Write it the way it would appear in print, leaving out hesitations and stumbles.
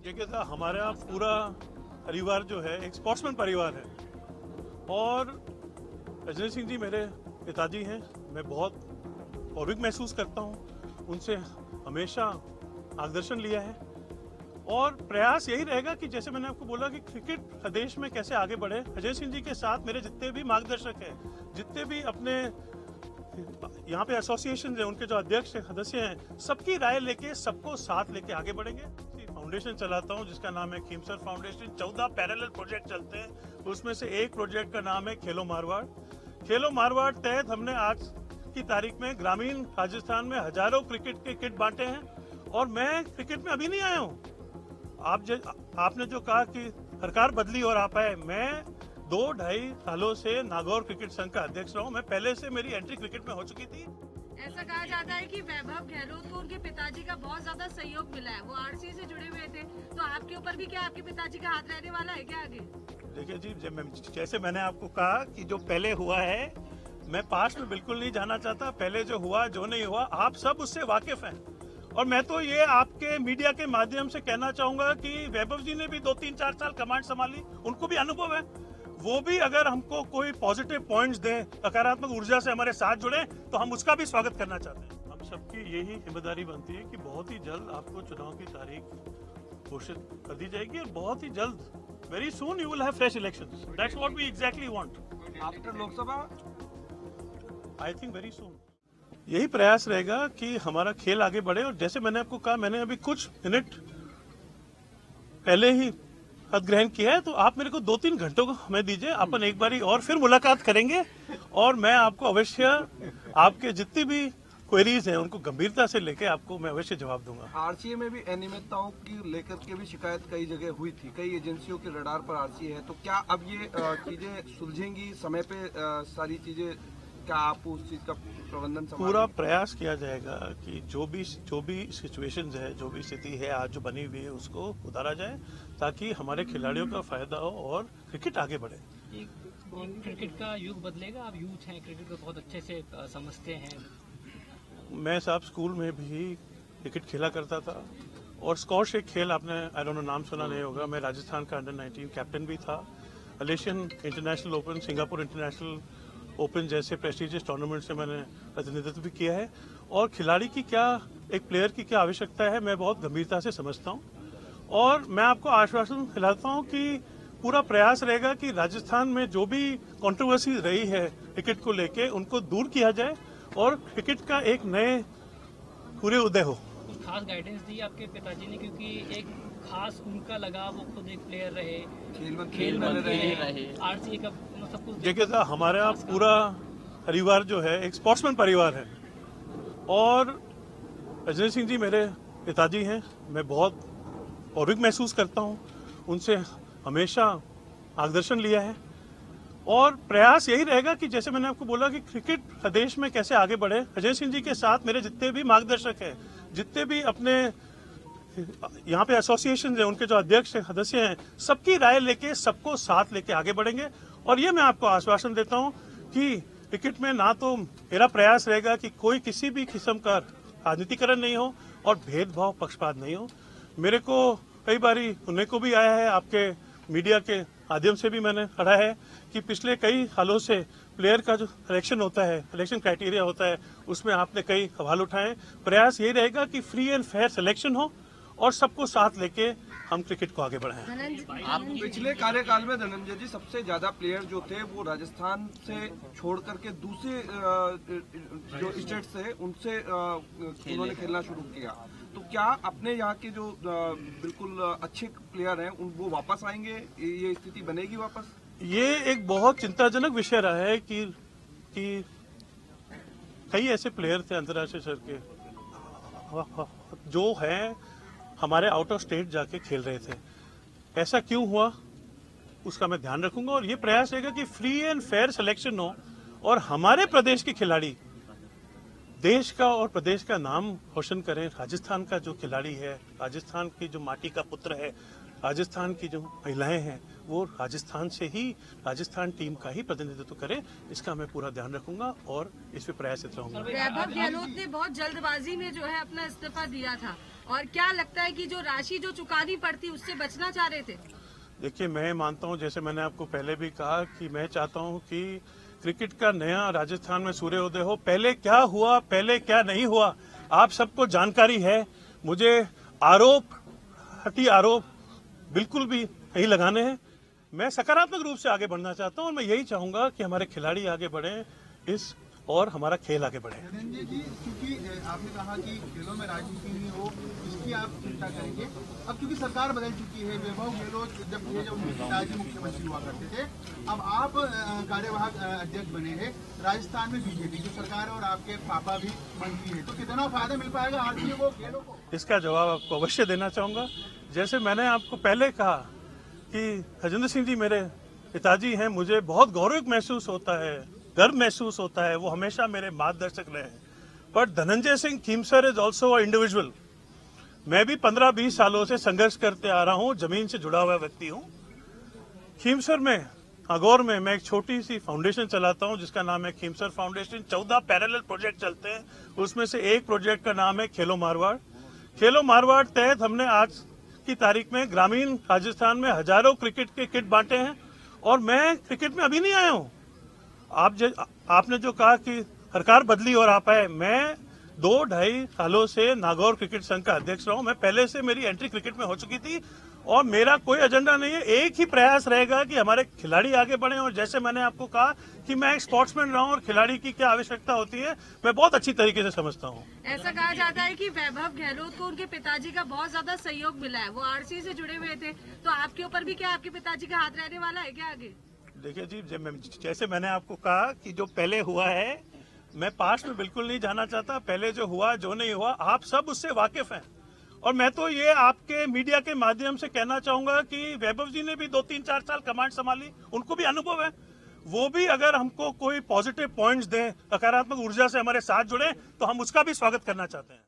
देखिए साहब, हमारा पूरा परिवार जो है एक स्पोर्ट्समैन परिवार है और रजनी सिंह जी मेरे पिताजी हैं। मैं बहुत गौरव महसूस करता हूं, उनसे हमेशा मार्गदर्शन लिया है और प्रयास यही रहेगा कि जैसे मैंने आपको बोला कि क्रिकेट प्रदेश में कैसे आगे बढ़े। अजय सिंह जी के साथ मेरे जितने भी मार्गदर्शक हैं, जितने भी अपने यहाँ पे एसोसिएशन है, उनके जो अध्यक्ष सदस्य हैं, सबकी राय लेके सबको साथ लेके आगे बढ़ेंगे। फाउंडेशन चलाता हूँ जिसका नाम है खीमसर फाउंडेशन। 14 पैरेलल प्रोजेक्ट चलते हैं, उसमें से एक प्रोजेक्ट का नाम है खेलो मारवाड़। खेलो मारवाड़ तहत हमने आज की तारीख में ग्रामीण राजस्थान में हजारों क्रिकेट के किट बांटे हैं और मैं क्रिकेट में अभी नहीं आया हूँ। आपने जो कहा कि सरकार बदली और आप आए, मैं 2-2.5 सालों से नागौर क्रिकेट संघ का अध्यक्ष रहा हूँ। मैं पहले से मेरी एंट्री क्रिकेट में हो चुकी थी। ऐसा कहा जाता है कि वैभव गहलोत को उनके पिताजी का बहुत ज्यादा सहयोग मिला है, वो आरसी से जुड़े हुए थे, तो आपके ऊपर भी क्या आपके पिताजी का हाथ रहने वाला है क्या आगे? देखिए जी, जैसे मैंने आपको कहा कि जो पहले हुआ है, मैं पास्ट में बिल्कुल नहीं जाना चाहता। पहले जो हुआ, जो नहीं हुआ, आप सब उससे वाकिफ हैं और मैं तो ये आपके मीडिया के माध्यम से कहना चाहूंगा कि वैभव जी ने भी 2-3-4 साल कमांड संभाली, उनको भी अनुभव है। वो भी अगर हमको कोई पॉजिटिव पॉइंट्स दें, सकारात्मक ऊर्जा से हमारे साथ जुड़े, तो हम उसका भी स्वागत करना चाहते हैं। हम सबकी यही जिम्मेदारी बनती है कि बहुत ही जल्द आपको चुनाव की तारीख घोषित कर दी जाएगी और बहुत ही जल्द, very soon you will have fresh elections. That's what we exactly want after Lok Sabha. I think very soon. यही प्रयास रहेगा कि हमारा खेल आगे बढ़े और जैसे मैंने आपको कहा, मैंने अभी कुछ मिनट पहले ही पद ग्रहण किया है, तो आप मेरे को 2-3 घंटों को हमें दीजिए, अपन एक बारी और फिर मुलाकात करेंगे और मैं आपको अवश्य आपके जितनी भी क्वेरीज हैं उनको गंभीरता से लेके आपको मैं अवश्य जवाब दूंगा। आरसीए में भी अनियमितताओं की लेकर के भी शिकायत कई जगह हुई थी, कई एजेंसियों के रडार पर आरसीए है, तो क्या अब ये चीजें सुलझेंगी समय पे? सारी चीजें क्या आप उस चीज का प्रबंधन पूरा प्रयास किया जाएगा कि जो भी सिचुएशंस है, जो भी स्थिति है आज जो बनी हुई है, उसको उतारा जाए ताकि हमारे खिलाड़ियों का फायदा हो और क्रिकेट आगे बढ़े। क्रिकेट का युग बदलेगा, आप यूथ हैं, क्रिकेट को बहुत अच्छे से समझते हैं। मैं साहब स्कूल में भी क्रिकेट खेला करता था और स्कॉश एक खेल, आपने आई डोंट नो नाम सुना नहीं होगा, मैं राजस्थान का अंडर 19 कैप्टन भी था। Malaysian international open, Singapore international open जैसे प्रेस्टिजियस टूर्नामेंट से मैंने प्रतिनिधित्व भी किया है और खिलाड़ी की क्या, एक प्लेयर की क्या आवश्यकता है, मैं बहुत गंभीरता से समझता हूं और मैं आपको आश्वासन दिलाता हूं कि पूरा प्रयास रहेगा कि राजस्थान में जो भी कंट्रोवर्सी रही है क्रिकेट को लेके, उनको दूर किया जाए और क्रिकेट का एक नए पूरे उदय हो। कुछ खास गाइडेंस दी आपके पिताजी ने, क्योंकि एक खास उनका लगाव, वो खुद एक प्लेयर रहे, खेल मंत्री रहे, आरसीए का सब कुछ। देखिए साहब, हमारा पूरा परिवार जो है एक स्पोर्ट्समैन परिवार है और रजनी सिंह जी मेरे पिताजी हैं। मैं बहुत गौरव महसूस करता हूं, उनसे हमेशा मार्गदर्शन लिया है और प्रयास यही रहेगा कि जैसे मैंने आपको बोला कि क्रिकेट प्रदेश में कैसे आगे बढ़े। अजय सिंह जी के साथ मेरे जितने भी मार्गदर्शक हैं, जितने भी अपने यहाँ पे एसोसिएशन है, उनके जो अध्यक्ष सदस्य हैं, सबकी राय लेके सबको साथ लेके आगे बढ़ेंगे और ये मैं आपको आश्वासन देता हूँ कि क्रिकेट में ना तो मेरा प्रयास रहेगा कि कोई किसी भी किस्म का राजनीतिकरण नहीं हो और भेदभाव पक्षपात नहीं हो। मेरे को कई बारी सुनने को भी आया है, आपके मीडिया के माध्यम से भी मैंने पढ़ा है कि पिछले कई सालों से प्लेयर का जो सिलेक्शन होता है, सिलेक्शन क्राइटेरिया होता है, उसमें आपने कई सवाल उठाए। प्रयास यही रहेगा कि फ्री एंड फेयर सिलेक्शन हो और सबको साथ लेके हम क्रिकेट को आगे बढ़ाएं। आप पिछले कार्यकाल में धनंजय जी सबसे ज्यादा प्लेयर जो थे वो राजस्थान से छोड़ करके दूसरे जो स्टेट से उनसे उन्होंने खेलना शुरू किया, तो क्या अपने यहाँ के जो बिल्कुल अच्छे प्लेयर हैं वो वापस आएंगे? ये स्थिति बनेगी वापस? ये एक बहुत चिंताजनक विषय रहा है कि कई ऐसे प्लेयर थे अंतर्राष्ट्रीय स्तर के जो हैं हमारे आउट ऑफ स्टेट जाके खेल रहे थे। ऐसा क्यों हुआ उसका मैं ध्यान रखूंगा और ये प्रयास रहेगा कि फ्री एंड फेयर सिलेक्शन हो और हमारे प्रदेश के खिलाड़ी देश का और प्रदेश का नाम रोशन करें। राजस्थान का जो खिलाड़ी है, राजस्थान की जो माटी का पुत्र है, राजस्थान की जो महिलाएं हैं, वो राजस्थान से ही, राजस्थान टीम का ही प्रतिनिधित्व करें, इसका मैं पूरा ध्यान रखूंगा और इस पे प्रयासरत रहूंगा। वैभव गहलोत ने बहुत जल्दबाजी में जो है अपना इस्तीफा दिया था और क्या लगता है कि जो राशि जो चुकानी पड़ती उससे बचना चाह रहे थे? देखिए, मैं मानता हूं, जैसे मैंने आपको पहले भी कहा कि मैं चाहता हूं कि क्रिकेट का नया राजस्थान में सूर्योदय हो। पहले क्या हुआ, पहले क्या नहीं हुआ, आप सबको जानकारी है। मुझे हठी आरोप बिल्कुल भी नहीं लगाने हैं। मैं सकारात्मक रूप से आगे बढ़ना चाहता हूं और मैं यही चाहूंगा कि हमारे खिलाड़ी आगे बढ़ें और हमारा खेल आगे बढ़े। धनंजय जी, क्योंकि आपने कहा कि खेलों में राजनीति नहीं हो, इसकी आप चिंता करेंगे। अब क्योंकि सरकार बदल चुकी है, वैभव गहलोत जब उनके पिताजी मुख्यमंत्री हुआ करते थे, अब आप कार्यवाहक अध्यक्ष बने हैं। राजस्थान में बीजेपी की सरकार है और आपके पापा भी मंत्री है, तो कितना फायदा मिल पाएगा आरसीए को, खेलों को? इसका जवाब आपको अवश्य देना चाहूंगा। जैसे मैंने आपको पहले कहा कि खजिंदर सिंह जी मेरे पिताजी हैं, मुझे बहुत गौरव महसूस होता है, गर्व महसूस होता है, वो हमेशा मेरे मार्गदर्शक रहे हैं। पर Dhananjay Singh Khimsar is also a individual. मैं भी 15-20 सालों से संघर्ष करते आ रहा हूं, जमीन से जुड़ा हुआ व्यक्ति हूं। खीमसर में, नागौर में मैं एक छोटी सी फाउंडेशन चलाता हूं जिसका नाम है खीमसर फाउंडेशन। 14 पैरेलल प्रोजेक्ट चलते हैं, उसमें से एक प्रोजेक्ट का नाम है खेलो मारवाड़। खेलो मारवाड़ तहत हमने आज की तारीख में ग्रामीण राजस्थान में हजारों क्रिकेट के किट बांटे हैं। और मैं क्रिकेट में अभी नहीं आया हूं। आपने जो कहा कि सरकार बदली और आप आए, मैं 2-2.5 सालों से नागौर क्रिकेट संघ का अध्यक्ष रहा हूं। मैं पहले से मेरी एंट्री क्रिकेट में हो चुकी थी और मेरा कोई एजेंडा नहीं है। एक ही प्रयास रहेगा कि हमारे खिलाड़ी आगे बढ़े। और जैसे मैंने आपको कहा कि मैं एक स्पोर्ट्समैन रहा हूं और खिलाड़ी की क्या आवश्यकता होती है मैं बहुत अच्छी तरीके से समझता हूं। ऐसा कहा जाता है कि वैभव गहलोत को उनके पिताजी का बहुत ज्यादा सहयोग मिला है, वो आरसीए से जुड़े हुए थे, तो आपके ऊपर भी क्या आपके पिताजी का हाथ रहने वाला है क्या आगे? देखिए जी, जैसे मैंने आपको कहा कि जो पहले हुआ है, मैं पास्ट में बिल्कुल नहीं जाना चाहता। पहले जो हुआ, जो नहीं हुआ, आप सब उससे वाकिफ हैं। और मैं तो ये आपके मीडिया के माध्यम से कहना चाहूंगा कि वैभव जी ने भी 2-3-4 साल कमांड संभाली, उनको भी अनुभव है। वो भी अगर हमको कोई पॉजिटिव पॉइंट्स दें, सकारात्मक ऊर्जा से हमारे साथ जुड़े, तो हम उसका भी स्वागत करना चाहते हैं।